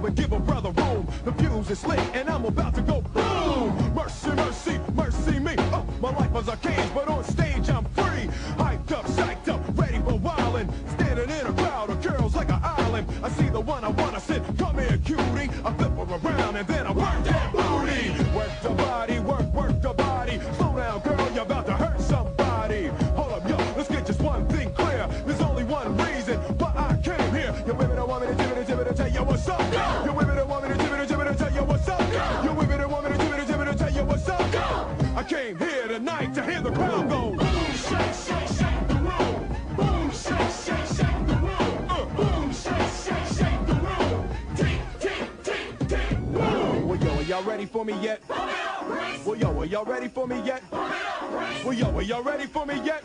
but give a brother room. The fuse is lit and I'm about to go boom. Mercy, mercy, mercy me. Oh, my life was a cage, but on stage I'm free. Hyped up, psyched up, ready for wildin'. Standing in a crowd of girls like an island. I see the one I wanna sit. Come here, cutie. I flip her around and then I work that booty. Work the body, work the body. Slow down, girl, you're about to hurt somebody. Hold up, yo, let's get just one thing clear. There's only one reason why I came here. Your women don't want me to to tell you what's up. Your women don't want me to tell you what's up. Your women don't want me to tell you what's up. I came here tonight to hear the crowd go. Boom, shake, shake, shake the room. Boom, shake, shake, shake the room. Boom, shake, shake, shake the room. Tick, tick, tick, tick, boom. Well, yo, are y'all ready for me yet? Well, yo, are y'all ready for me yet? Well, yo, are y'all ready for me yet?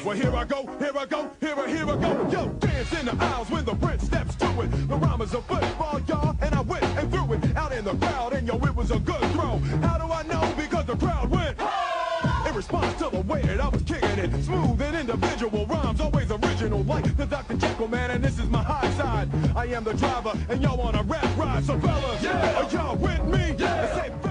Well, here I go, here I go, here I go. Yo, dance in the aisles when the prince steps to it. The rhyme is a football, y'all, and I went and threw it out in the crowd, and yo, it was a good throw. How do I know? Because the crowd went in response to the way that I was kicking it. Smooth and individual rhymes, always original, like the Dr. Jekyll man, and this is my high side. I am the driver, and y'all on a rap ride, so fellas, are y'all with me? Yeah.